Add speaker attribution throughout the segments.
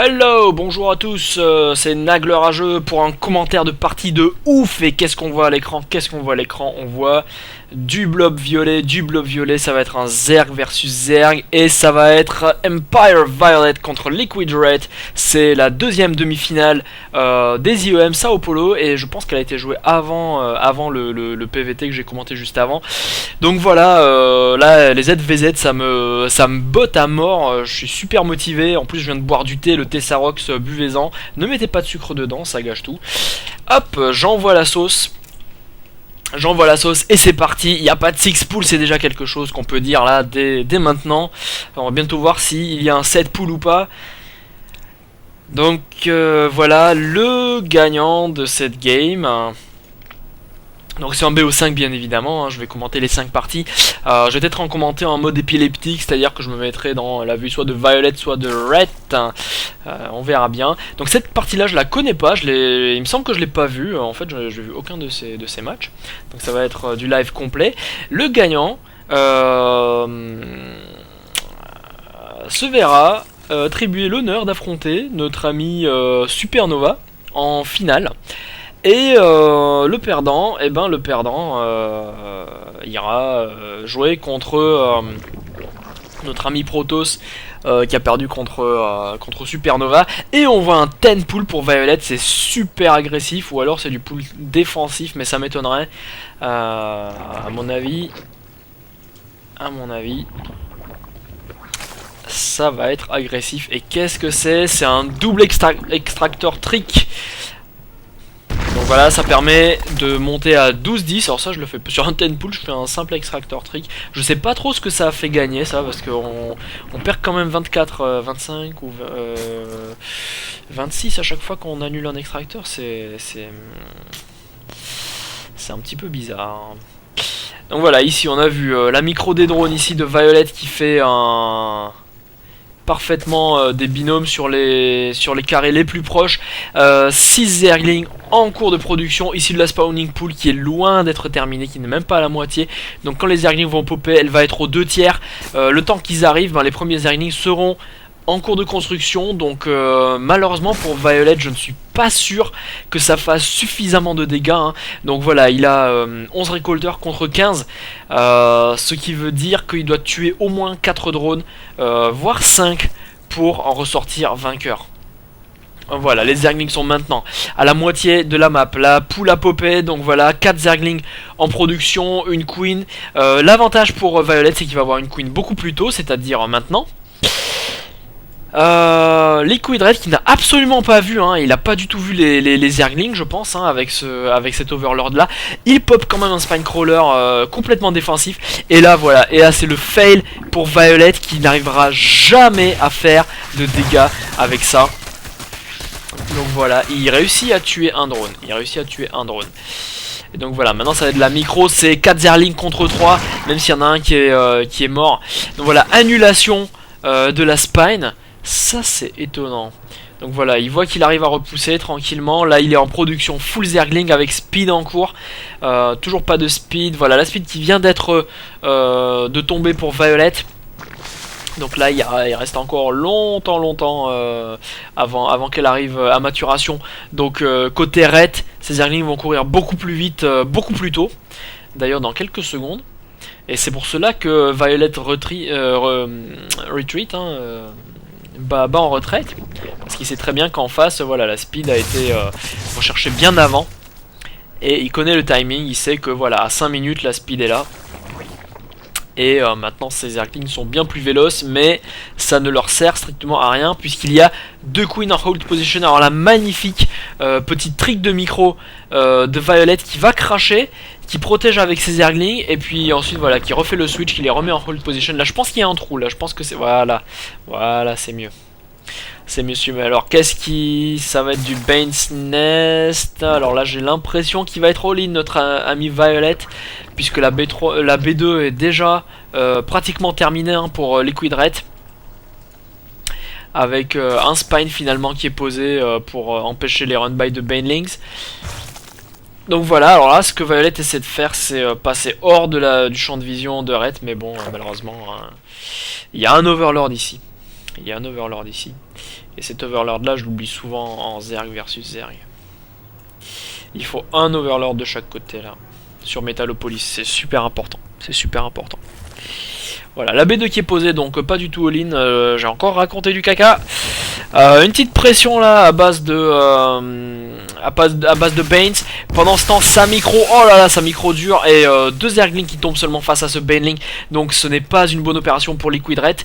Speaker 1: Hello, bonjour à tous, c'est Nagler à jeu pour un commentaire de partie de ouf. Et qu'est-ce qu'on voit à l'écran? On voit du blob violet, ça va être un Zerg versus Zerg. Et ça va être Empire Violet contre Liquid Red. C'est la deuxième demi-finale des IEM Sao Paulo. Et je pense qu'elle a été jouée avant le PVT que j'ai commenté juste avant. Donc voilà, là les ZVZ ça me botte à mort, je suis super motivé. En plus je viens de boire du thé, le thé Sarox, buvez-en. Ne mettez pas de sucre dedans, ça gâche tout. Hop, j'envoie la sauce. Et c'est parti. Il n'y a pas de 6 pool, c'est déjà quelque chose qu'on peut dire là dès maintenant. On va bientôt voir s'il y a un 7 pool ou pas. Donc voilà le gagnant de cette game. Donc c'est un BO5 bien évidemment, hein, je vais commenter les 5 parties. Je vais peut-être en commenter en mode épileptique, c'est-à-dire que je me mettrai dans la vue soit de Violet soit de Red. On verra bien. Donc cette partie-là je la connais pas, il me semble que je l'ai pas vue. En fait je n'ai vu aucun de ces matchs. Donc ça va être du live complet. Le gagnant se verra attribuer l'honneur d'affronter notre ami Supernova en finale. Et le perdant ira jouer contre notre ami Protoss qui a perdu contre Supernova. Et on voit un 10 pool pour Violet, c'est super agressif, ou alors c'est du pool défensif, mais ça m'étonnerait. À mon avis, ça va être agressif. Et qu'est-ce que c'est? C'est un double extracteur trick. Donc voilà, ça permet de monter à 12-10. Alors ça je le fais sur un 10 pool, je fais un simple extractor trick. Je sais pas trop ce que ça a fait gagner ça, parce qu'on perd quand même 24, 25 ou 26 à chaque fois qu'on annule un extracteur. C'est un petit peu bizarre. Donc voilà, ici on a vu la micro des drones ici de Violet qui fait parfaitement des binômes sur les carrés les plus proches. 6 Zerglings en cours de production. Ici de la spawning pool qui est loin d'être terminée, qui n'est même pas à la moitié. Donc quand les Zerglings vont popper, elle va être aux 2/3. Le temps qu'ils arrivent, les premiers Zerglings seront en cours de construction. Donc malheureusement pour Violet, je ne suis pas sûr que ça fasse suffisamment de dégâts, hein. Donc voilà, il a 11 récolteurs contre 15, ce qui veut dire qu'il doit tuer au moins 4 drones, voire 5 pour en ressortir vainqueur. Voilà, les Zerglings sont maintenant à la moitié de la map. La poule a popé, donc voilà, 4 Zerglings en production, une Queen. L'avantage pour Violet, c'est qu'il va avoir une Queen beaucoup plus tôt, c'est-à-dire maintenant. Liquid Red qui n'a absolument pas vu, hein, il a pas du tout vu les Zerglings, je pense, hein, avec cet Overlord là. Il pop quand même un Spinecrawler complètement défensif. Et là voilà, et là c'est le fail pour Violet qui n'arrivera jamais à faire de dégâts avec ça. Donc voilà, il réussit à tuer un drone. Et donc voilà, maintenant ça va être de la micro, c'est 4 Zerglings contre 3, même s'il y en a un qui est mort. Donc voilà, annulation de la Spine. Ça c'est étonnant. Donc voilà, il voit qu'il arrive à repousser tranquillement. Là il est en production full Zergling avec speed en cours. Toujours pas de speed. Voilà la speed qui vient d'être de tomber pour Violet. Donc là il reste encore longtemps avant qu'elle arrive à maturation. Donc côté Red, ces Zerglings vont courir beaucoup plus vite, beaucoup plus tôt. D'ailleurs dans quelques secondes. Et c'est pour cela que Violet retreat, hein, bat en retraite, parce qu'il sait très bien qu'en face, voilà, la speed a été recherchée bien avant, et il connaît le timing, il sait que voilà, à 5 minutes la speed est là, et maintenant ces Zerglings sont bien plus véloces, mais ça ne leur sert strictement à rien, puisqu'il y a 2 Queens en hold position. Alors la magnifique petite trick de micro de Violet qui va cracher, qui protège avec ses Zerglings, et puis ensuite voilà, qui refait le switch, qui les remet en hold position. Là je pense qu'il y a un trou, là je pense que c'est, voilà c'est mieux. C'est mieux. Alors ça va être du Bane's Nest. Alors là j'ai l'impression qu'il va être all-in notre ami Violet, puisque la B2 est déjà pratiquement terminée, hein, pour Liquid Red, avec un Spine finalement qui est posé pour empêcher les run-by de Banelings. Donc voilà, alors là ce que Violet essaie de faire, c'est passer hors de du champ de vision de Red, mais bon malheureusement il y a un Overlord ici. Il y a un Overlord ici. Et cet Overlord là, je l'oublie souvent en Zerg versus Zerg. Il faut un Overlord de chaque côté là. Sur Metallopolis, c'est super important. C'est super important. Voilà, la B2 qui est posée, donc pas du tout all-in. J'ai encore raconté du caca. Une petite pression là à base de Banes. Pendant ce temps, sa micro, oh là là, sa micro dure. Et deux Zerglings qui tombent seulement face à ce Baneling. Donc ce n'est pas une bonne opération pour Liquid Red.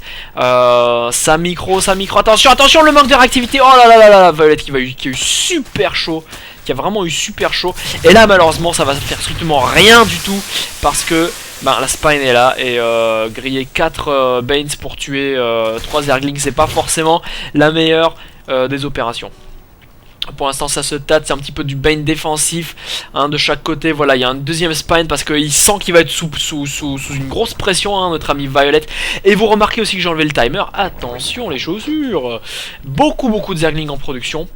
Speaker 1: Sa micro, attention, attention, le manque de réactivité. Oh là là là là, Violet qui a eu super chaud. Qui a vraiment eu super chaud. Et là malheureusement ça va faire strictement rien du tout. Parce que la spine est là. Et griller 4 Banes pour tuer 3 Zerglings, c'est pas forcément la meilleure des opérations. Pour l'instant ça se tâte, c'est un petit peu du Bane défensif de chaque côté. Voilà, il y a un deuxième spine parce qu'il sent qu'il va être sous une grosse pression, notre ami Violet. Et vous remarquez aussi que j'ai enlevé le timer. Attention les chaussures. Beaucoup de Zerglings en production.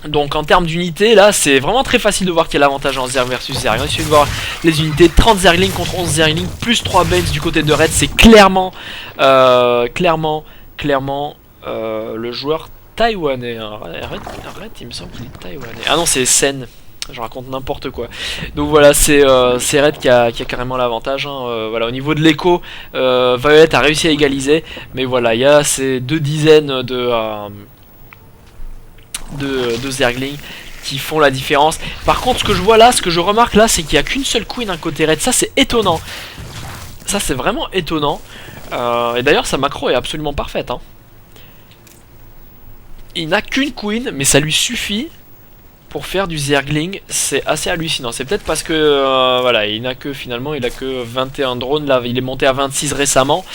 Speaker 1: Donc en termes d'unités, là c'est vraiment très facile de voir qu'il y a l'avantage en Zerg versus Zerg. Il suffit de voir les unités, 30 Zerglings contre 11 Zerglings, plus 3 Banes du côté de Red. C'est clairement le joueur taïwanais. Red, il me semble qu'il est taïwanais. Ah non, c'est Sen. Je raconte n'importe quoi. Donc voilà, c'est Red qui a carrément l'avantage. Voilà, au niveau de l'écho, Violet a réussi à égaliser. Mais voilà, il y a ces 2 dizaines de Zerglings qui font la différence. Par contre, ce que je vois là, ce que je remarque là, c'est qu'il n'y a qu'une seule queen à côté Red. Ça, c'est étonnant. Ça, c'est vraiment étonnant. Et d'ailleurs, sa macro est absolument parfaite. Il n'a qu'une queen, mais ça lui suffit pour faire du Zergling. C'est assez hallucinant. C'est peut-être parce que voilà, il n'a que finalement, il a que 21 drones. Là, il est monté à 26 récemment.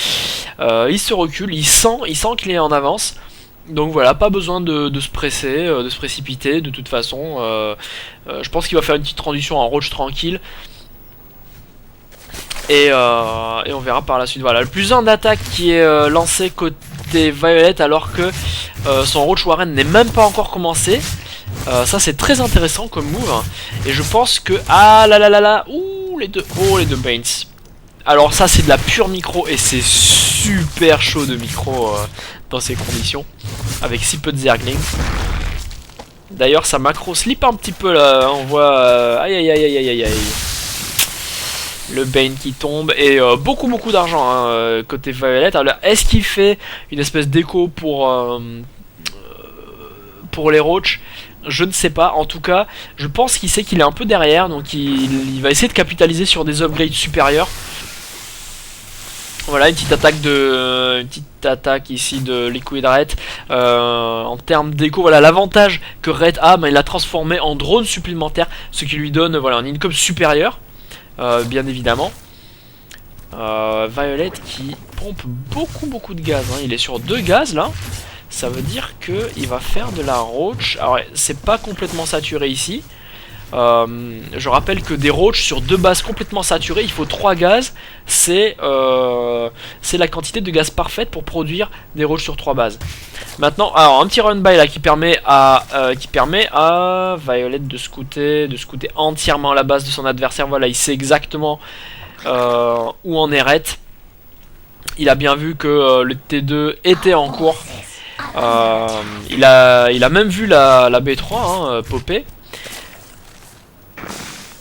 Speaker 1: Il se recule, il sent qu'il est en avance. Donc voilà, pas besoin de se presser, de se précipiter. De toute façon, je pense qu'il va faire une petite transition en roach tranquille. Et on verra par la suite. Voilà, le plus 1 d'attaque qui est lancé côté Violet alors que son Roach Warren n'est même pas encore commencé. Ça c'est très intéressant comme move. Et je pense que... Ah là là là là. Ouh, les deux Banes. Alors ça c'est de la pure micro et c'est super chaud de micro dans ces conditions. Avec si peu de Zerglings. D'ailleurs sa macro slip un petit peu là. On voit... Aïe aïe aïe aïe aïe aïe. Le Bane qui tombe et beaucoup d'argent côté Violet. Alors est-ce qu'il fait une espèce d'écho pour les Roach? Je ne sais pas. En tout cas, je pense qu'il sait qu'il est un peu derrière, donc il va essayer de capitaliser sur des upgrades supérieurs. Voilà, une petite attaque ici de Liquid Red. En termes d'écho, voilà, l'avantage que Red a, il l'a transformé en drone supplémentaire, ce qui lui donne voilà, un income supérieur. Bien évidemment. Violet qui pompe beaucoup de gaz. Il est sur 2 gaz là. Ça veut dire qu'il va faire de la roach. Alors c'est pas complètement saturé ici. Je rappelle que des roach sur 2 bases complètement saturées, il faut 3 gaz. C'est la quantité de gaz parfaite pour produire des roach sur 3 bases. Maintenant, alors un petit run by là qui permet à Violet de scouter entièrement la base de son adversaire. Voilà, il sait exactement où en est Red. Il a bien vu que le T2 était en cours. Il a même vu la B3 popper.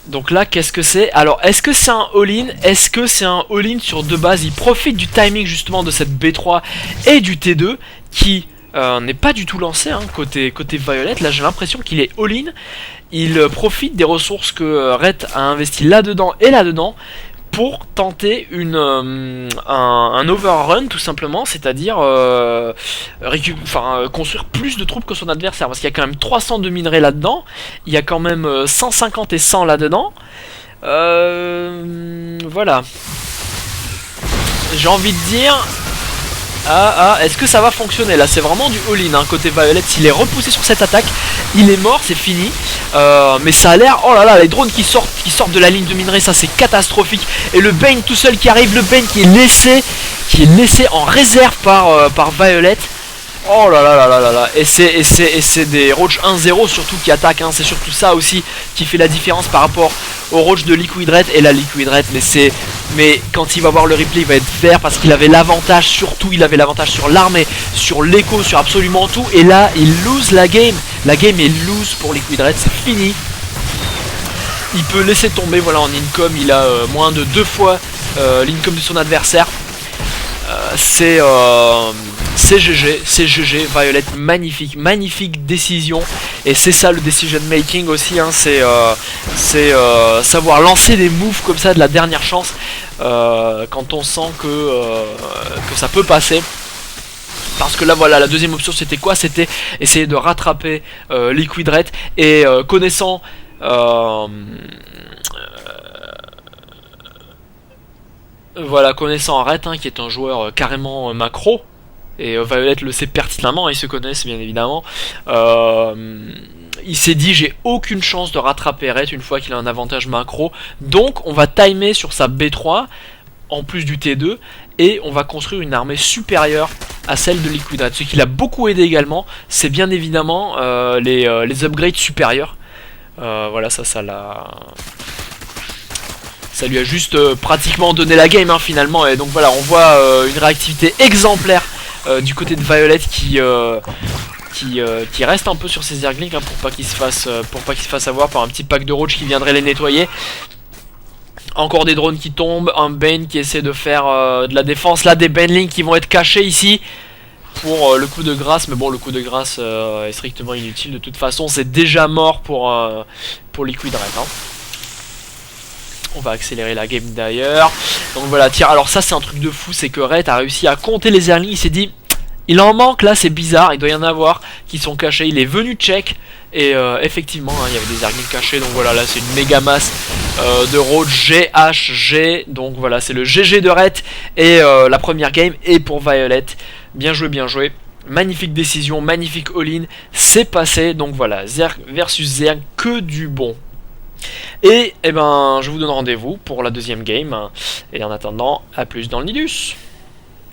Speaker 1: Donc là, qu'est-ce que c'est? Alors, est-ce que c'est un all-in? Est-ce que c'est un all-in sur 2 bases? Il profite du timing justement de cette B3 et du T2 qui n'est pas du tout lancé côté Violet. Là, j'ai l'impression qu'il est all-in. Il profite des ressources que Red a investi là-dedans et là-dedans pour tenter un overrun tout simplement, c'est-à-dire construire plus de troupes que son adversaire, parce qu'il y a quand même 300 de minerais là-dedans, il y a quand même 150 et 100 là-dedans, voilà. J'ai envie de dire... est-ce que ça va fonctionner? Là c'est vraiment du all-in côté Violet. S'il est repoussé sur cette attaque, il est mort, c'est fini. Mais ça a l'air... Oh là là, les drones qui sortent de la ligne de minerai, ça c'est catastrophique. Et le Bane tout seul qui arrive, le Bane qui est laissé en réserve par Violet. Oh là là là là là là. Et c'est des Roach 1-0 surtout qui attaquent, hein. C'est surtout ça aussi qui fait la différence par rapport au Roach de Liquid Red. Et la Liquid Red, mais quand il va voir le replay, il va être vert parce qu'il avait l'avantage, surtout il avait l'avantage sur l'armée, sur l'écho, sur absolument tout. Et là, il lose la game. La game est lose pour Liquid Red, c'est fini. Il peut laisser tomber, voilà, en income, il a moins de 2 fois l'income de son adversaire. C'est GG, c'est GG, Violet, magnifique décision. Et c'est ça le decision making aussi, hein, c'est savoir lancer des moves comme ça de la dernière chance quand on sent que ça peut passer. Parce que là voilà, la deuxième option c'était quoi? C'était essayer de rattraper Liquid Red. Et connaissant voilà, connaissant Red, hein, qui est un joueur carrément macro, et Violet le sait pertinemment, ils se connaissent bien évidemment, il s'est dit j'ai aucune chance de rattraper Red une fois qu'il a un avantage macro, donc on va timer sur sa B3 en plus du T2 et on va construire une armée supérieure à celle de Liquid Red. Ce qui l'a beaucoup aidé également, c'est bien évidemment les upgrades supérieurs. Voilà, ça l'a... Ça lui a juste pratiquement donné la game, hein, finalement. Et donc voilà, on voit une réactivité exemplaire du côté de Violet qui reste un peu sur ses Zerglings, hein, pour pas qu'il se fasse avoir par un petit pack de Roach qui viendrait les nettoyer. Encore des drones qui tombent, un Bane qui essaie de faire de la défense. Là, des Banelings qui vont être cachés ici pour le coup de grâce. Mais bon, le coup de grâce est strictement inutile. De toute façon, c'est déjà mort pour Liquid Red, hein. On va accélérer la game d'ailleurs. Donc voilà, tiens, alors ça c'est un truc de fou, c'est que Red a réussi à compter les Zerglings. Il s'est dit, il en manque là, c'est bizarre, il doit y en avoir qui sont cachés. Il est venu check et effectivement, hein, il y avait des Zerglings cachés. Donc voilà, là c'est une méga masse de Roach GHG. Donc voilà, c'est le GG de Red. Et la première game est pour Violet. Bien joué, bien joué. Magnifique décision, magnifique all-in. C'est passé, donc voilà, Zerg versus Zerg, que du bon. Et ben, je vous donne rendez-vous pour la deuxième game. Et en attendant, à plus dans le Nidus.